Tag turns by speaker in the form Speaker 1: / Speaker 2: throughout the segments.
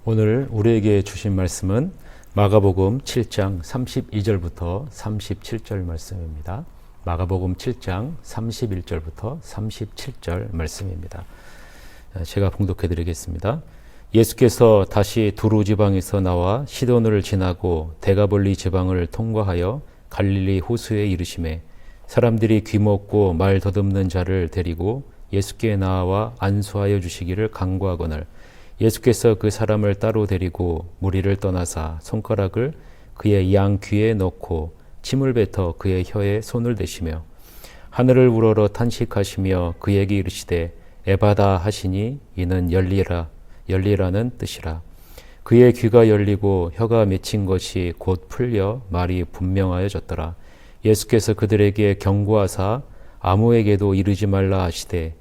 Speaker 1: 오늘 우리에게 주신 말씀은 마가복음 7장 32절부터 37절 말씀입니다. 마가복음 7장 31절부터 37절 말씀입니다. 제가 봉독해 드리겠습니다. 예수께서 다시 두루 지방에서 나와 시도를 지나고 데가볼리 지방을 통과하여 갈릴리 호수에 이르시매 사람들이 귀먹고 말 더듬는 자를 데리고 예수께 나와 안수하여 주시기를 간구하거늘 예수께서 그 사람을 따로 데리고 무리를 떠나사 손가락을 그의 양 귀에 넣고 침을 뱉어 그의 혀에 손을 대시며 하늘을 우러러 탄식하시며 그에게 이르시되 에바다 하시니 이는 열리라는 뜻이라. 그의 귀가 열리고 혀가 맺힌 것이 곧 풀려 말이 분명하여졌더라. 예수께서 그들에게 경고하사 아무에게도 이르지 말라 하시되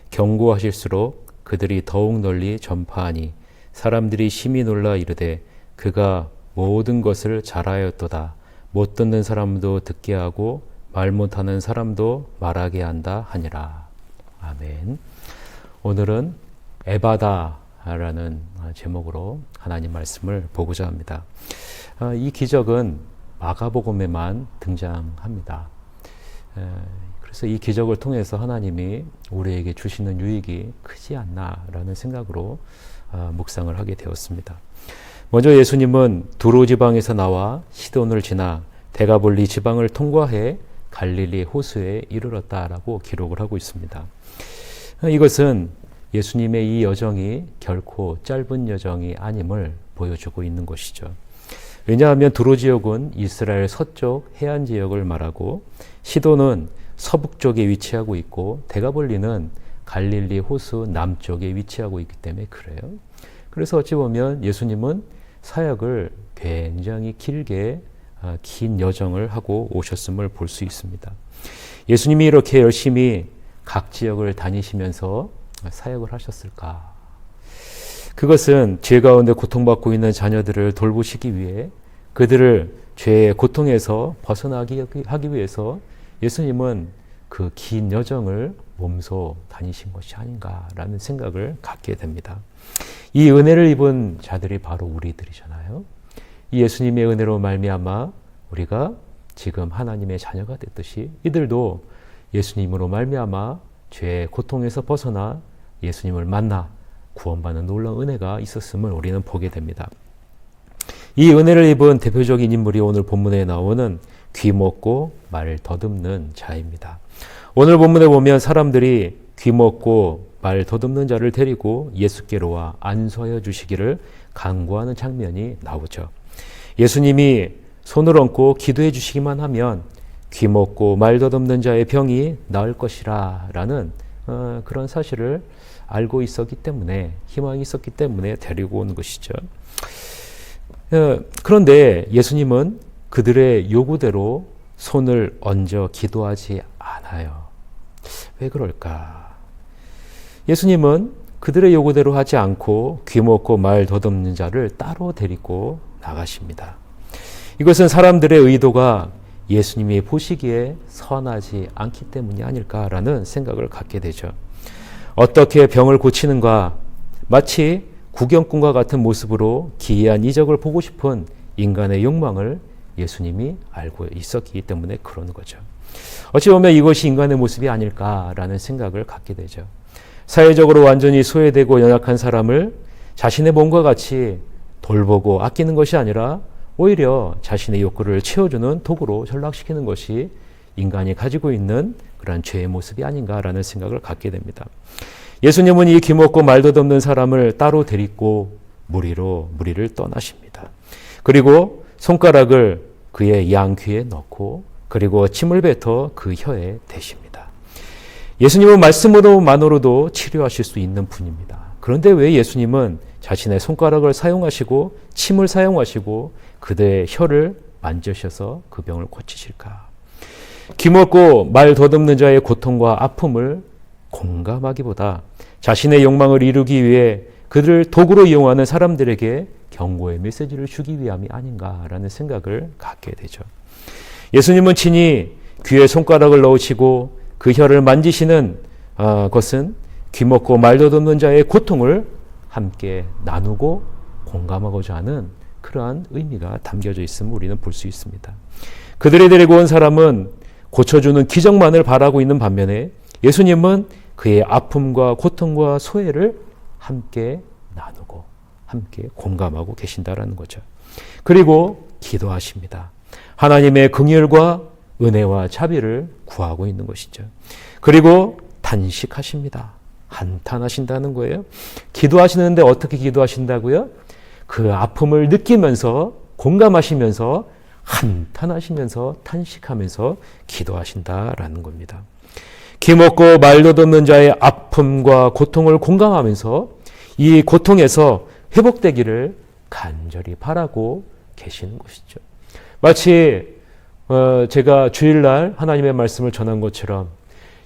Speaker 1: 경고하실수록 그들이 더욱 널리 전파하니 사람들이 심히 놀라 이르되 그가 모든 것을 잘하였도다. 못 듣는 사람도 듣게 하고 말 못하는 사람도 말하게 한다 하니라. 아멘. 오늘은 에바다라는 제목으로 하나님 말씀을 보고자 합니다. 이 기적은 마가복음에만 등장합니다. 그래서 이 기적을 통해서 하나님이 우리에게 주시는 유익이 크지 않나라는 생각으로 묵상을 하게 되었습니다. 먼저 예수님은 두로 지방에서 나와 시돈을 지나 데가볼리 지방을 통과해 갈릴리 호수에 이르렀다라고 기록을 하고 있습니다. 이것은 예수님의 이 여정이 결코 짧은 여정이 아님을 보여주고 있는 것이죠. 왜냐하면 두로 지역은 이스라엘 서쪽 해안 지역을 말하고 시돈은 서북 쪽에 위치하고 있고 데가볼리는 갈릴리 호수 남쪽에 위치하고 있기 때문에 그래요. 그래서 어찌 보면 예수님은 사역을 굉장히 길게 긴 여정을 하고 오셨음을 볼 수 있습니다. 예수님이 이렇게 열심히 각 지역을 다니시면서 사역을 하셨을까? 그것은 죄 가운데 고통받고 있는 자녀들을 돌보시기 위해 그들을 죄의 고통에서 벗어나게 하기 위해서 예수님은 그 긴 여정을 몸소 다니신 것이 아닌가라는 생각을 갖게 됩니다. 이 은혜를 입은 자들이 바로 우리들이잖아요. 이 예수님의 은혜로 말미암아 우리가 지금 하나님의 자녀가 됐듯이 이들도 예수님으로 말미암아 죄의 고통에서 벗어나 예수님을 만나 구원받는 놀라운 은혜가 있었음을 우리는 보게 됩니다. 이 은혜를 입은 대표적인 인물이 오늘 본문에 나오는 귀먹고 말 더듬는 자입니다. 오늘 본문에 보면 사람들이 귀먹고 말 더듬는 자를 데리고 예수께로 와 안수하여 주시기를 간구하는 장면이 나오죠. 예수님이 손을 얹고 기도해 주시기만 하면 귀먹고 말 더듬는 자의 병이 나을 것이라 라는 그런 사실을 알고 있었기 때문에 희망이 있었기 때문에 데리고 온 것이죠. 그런데 예수님은 그들의 요구대로 손을 얹어 기도하지 않아요. 왜 그럴까? 예수님은 그들의 요구대로 하지 않고 귀먹고 말 더듬는 자를 따로 데리고 나가십니다. 이것은 사람들의 의도가 예수님이 보시기에 선하지 않기 때문이 아닐까라는 생각을 갖게 되죠. 어떻게 병을 고치는가? 마치 구경꾼과 같은 모습으로 기이한 이적을 보고 싶은 인간의 욕망을 예수님이 알고 있었기 때문에 그런 거죠. 어찌 보면 이것이 인간의 모습이 아닐까라는 생각을 갖게 되죠. 사회적으로 완전히 소외되고 연약한 사람을 자신의 몸과 같이 돌보고 아끼는 것이 아니라 오히려 자신의 욕구를 채워주는 도구로 전락시키는 것이 인간이 가지고 있는 그런 죄의 모습이 아닌가라는 생각을 갖게 됩니다. 예수님은 이 귀먹고 말 더듬는 사람을 따로 데리고 무리를 떠나십니다. 그리고 손가락을 그의 양 귀에 넣고 그리고 침을 뱉어 그 혀에 대십니다. 예수님은 말씀으로만으로도 치료하실 수 있는 분입니다. 그런데 왜 예수님은 자신의 손가락을 사용하시고 침을 사용하시고 그들의 혀를 만지셔서 그 병을 고치실까? 귀먹고 말 더듬는 자의 고통과 아픔을 공감하기보다 자신의 욕망을 이루기 위해 그들을 도구로 이용하는 사람들에게 경고의 메시지를 주기 위함이 아닌가라는 생각을 갖게 되죠. 예수님은 친히 귀에 손가락을 넣으시고 그 혀를 만지시는 것은 귀먹고 말 더듬는 자의 고통을 함께 나누고 공감하고자 하는 그러한 의미가 담겨져 있음을 우리는 볼 수 있습니다. 그들이 데리고 온 사람은 고쳐주는 기적만을 바라고 있는 반면에 예수님은 그의 아픔과 고통과 소외를 함께 나누고 함께 공감하고 계신다라는 거죠. 그리고 기도하십니다. 하나님의 긍휼과 은혜와 자비를 구하고 있는 것이죠. 그리고 단식하십니다. 한탄하신다는 거예요. 기도하시는데 어떻게 기도하신다고요? 그 아픔을 느끼면서 공감하시면서 한탄하시면서 탄식하면서 기도하신다라는 겁니다. 기먹고 말도 듣는 자의 아픔과 고통을 공감하면서 이 고통에서 회복되기를 간절히 바라고 계시는 것이죠. 마치 제가 주일날 하나님의 말씀을 전한 것처럼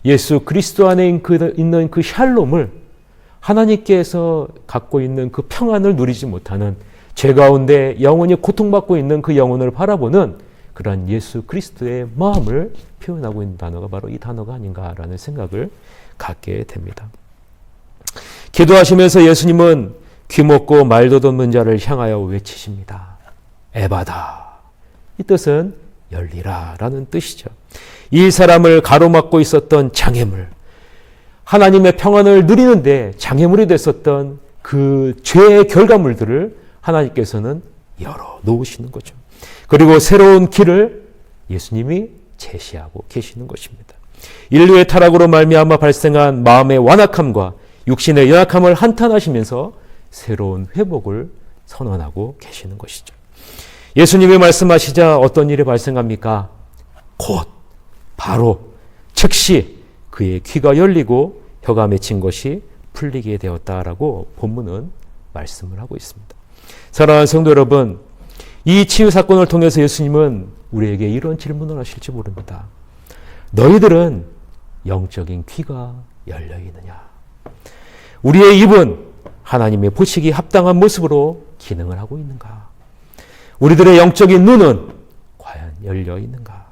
Speaker 1: 예수 그리스도 안에 있는 그 샬롬을 하나님께서 갖고 있는 그 평안을 누리지 못하는 죄 가운데 영원히 고통받고 있는 그 영혼을 바라보는 그러한 예수 그리스도의 마음을 표현하고 있는 단어가 바로 이 단어가 아닌가라는 생각을 갖게 됩니다. 기도하시면서 예수님은 귀먹고 말도 듣는 자를 향하여 외치십니다. 에바다. 이 뜻은 열리라 라는 뜻이죠. 이 사람을 가로막고 있었던 장애물, 하나님의 평안을 누리는데 장애물이 됐었던 그 죄의 결과물들을 하나님께서는 열어 놓으시는 거죠. 그리고 새로운 길을 예수님이 제시하고 계시는 것입니다. 인류의 타락으로 말미암아 발생한 마음의 완악함과 육신의 연약함을 한탄하시면서 새로운 회복을 선언하고 계시는 것이죠. 예수님이 말씀하시자 어떤 일이 발생합니까? 곧, 바로, 즉시 그의 귀가 열리고 혀가 맺힌 것이 풀리게 되었다라고 본문은 말씀을 하고 있습니다. 사랑하는 성도 여러분, 이 치유 사건을 통해서 예수님은 우리에게 이런 질문을 하실지 모릅니다. 너희들은 영적인 귀가 열려 있느냐? 우리의 입은 하나님의 보시기 합당한 모습으로 기능을 하고 있는가? 우리들의 영적인 눈은 과연 열려 있는가?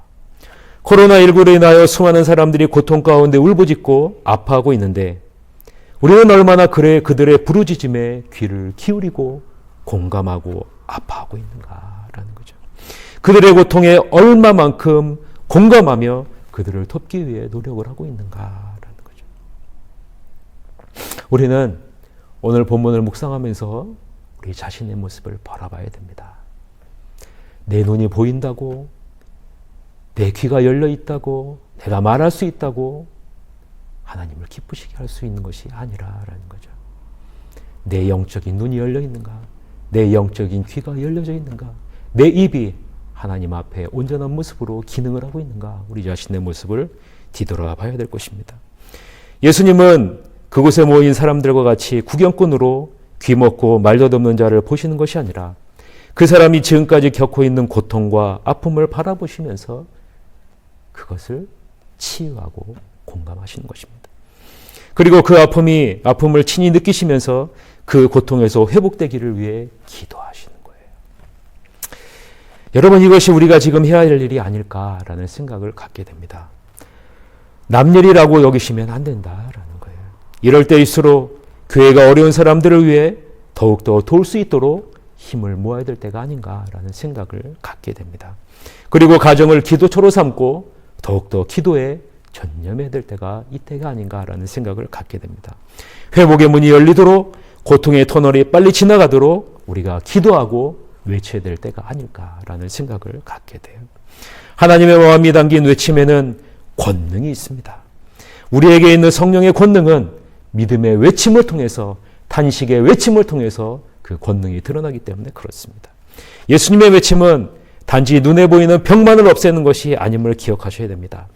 Speaker 1: 코로나19로 인하여 수많은 사람들이 고통 가운데 울부짖고 아파하고 있는데 우리는 얼마나 그들의 부르짖음에 귀를 기울이고 공감하고 아파하고 있는가라는 거죠. 그들의 고통에 얼마만큼 공감하며 그들을 돕기 위해 노력을 하고 있는가라는 거죠. 우리는 오늘 본문을 묵상하면서 우리 자신의 모습을 바라봐야 됩니다. 내 눈이 보인다고, 내 귀가 열려 있다고, 내가 말할 수 있다고 하나님을 기쁘시게 할 수 있는 것이 아니라라는 거죠. 내 영적인 눈이 열려 있는가? 내 영적인 귀가 열려져 있는가? 내 입이 하나님 앞에 온전한 모습으로 기능을 하고 있는가? 우리 자신의 모습을 뒤돌아봐야 될 것입니다. 예수님은 그곳에 모인 사람들과 같이 구경꾼으로 귀먹고 말도 없는 자를 보시는 것이 아니라 그 사람이 지금까지 겪고 있는 고통과 아픔을 바라보시면서 그것을 치유하고 공감하시는 것입니다. 그리고 그 아픔을 친히 느끼시면서 그 고통에서 회복되기를 위해 기도하시는 거예요. 여러분, 이것이 우리가 지금 해야 할 일이 아닐까라는 생각을 갖게 됩니다. 남일이라고 여기시면 안 된다라는 거예요. 이럴 때일수록 교회가 어려운 사람들을 위해 더욱더 도울 수 있도록 힘을 모아야 될 때가 아닌가라는 생각을 갖게 됩니다. 그리고 가정을 기도처로 삼고 더욱더 기도에 전념해야 될 때가 이때가 아닌가라는 생각을 갖게 됩니다. 회복의 문이 열리도록 고통의 터널이 빨리 지나가도록 우리가 기도하고 외쳐야 될 때가 아닐까라는 생각을 갖게 돼요. 하나님의 마음이 담긴 외침에는 권능이 있습니다. 우리에게 있는 성령의 권능은 믿음의 외침을 통해서, 탄식의 외침을 통해서 그 권능이 드러나기 때문에 그렇습니다. 예수님의 외침은 단지 눈에 보이는 병만을 없애는 것이 아님을 기억하셔야 됩니다.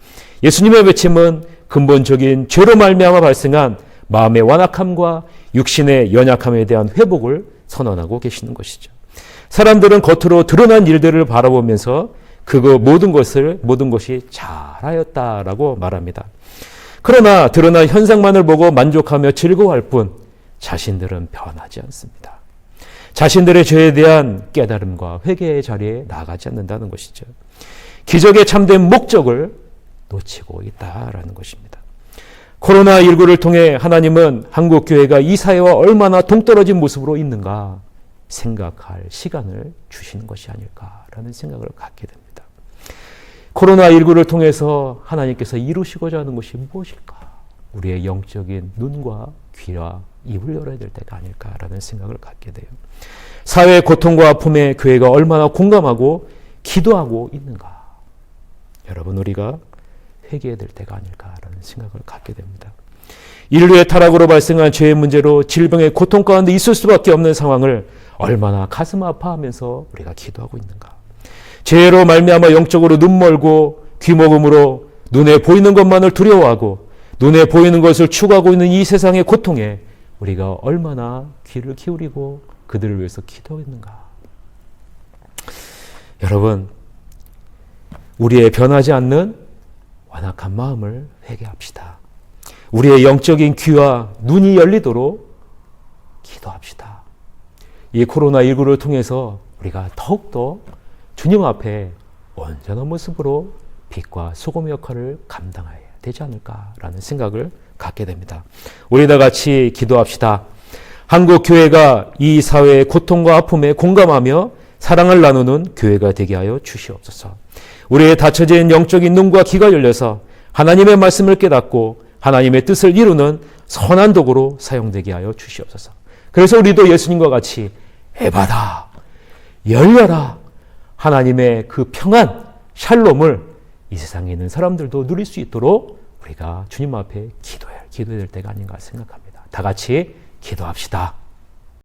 Speaker 1: 예수님의 외침은 근본적인 죄로 말미암아 발생한 마음의 완악함과 육신의 연약함에 대한 회복을 선언하고 계시는 것이죠. 사람들은 겉으로 드러난 일들을 바라보면서 모든 것이 잘하였다라고 말합니다. 그러나 드러난 현상만을 보고 만족하며 즐거워할 뿐 자신들은 변하지 않습니다. 자신들의 죄에 대한 깨달음과 회개의 자리에 나가지 않는다는 것이죠. 기적의 참된 목적을 놓치고 있다라는 것입니다. 코로나19를 통해 하나님은 한국교회가 이 사회와 얼마나 동떨어진 모습으로 있는가 생각할 시간을 주시는 것이 아닐까라는 생각을 갖게 됩니다. 코로나19를 통해서 하나님께서 이루시고자 하는 것이 무엇일까? 우리의 영적인 눈과 귀와 입을 열어야 될 때가 아닐까라는 생각을 갖게 돼요. 사회의 고통과 아픔에 교회가 얼마나 공감하고 기도하고 있는가? 여러분, 우리가 회개해야 될 때가 아닐까라는 생각을 갖게 됩니다. 인류의 타락으로 발생한 죄의 문제로 질병의 고통 가운데 있을 수밖에 없는 상황을 얼마나 가슴 아파하면서 우리가 기도하고 있는가? 죄로 말미암아 영적으로 눈멀고 귀먹음으로 눈에 보이는 것만을 두려워하고 눈에 보이는 것을 추구하고 있는 이 세상의 고통에 우리가 얼마나 귀를 기울이고 그들을 위해서 기도하고 있는가? 여러분, 우리의 변하지 않는 완악한 마음을 회개합시다. 우리의 영적인 귀와 눈이 열리도록 기도합시다. 이 코로나19를 통해서 우리가 더욱더 주님 앞에 온전한 모습으로 빛과 소금의 역할을 감당해야 되지 않을까라는 생각을 갖게 됩니다. 우리 다 같이 기도합시다. 한국 교회가 이 사회의 고통과 아픔에 공감하며 사랑을 나누는 교회가 되게 하여 주시옵소서. 우리의 닫혀진 영적인 눈과 귀가 열려서 하나님의 말씀을 깨닫고 하나님의 뜻을 이루는 선한 도구로 사용되게 하여 주시옵소서. 그래서 우리도 예수님과 같이 에바다, 열려라, 하나님의 그 평안, 샬롬을 이 세상에 있는 사람들도 누릴 수 있도록 우리가 주님 앞에 기도해야 될 때가 아닌가 생각합니다. 다 같이 기도합시다.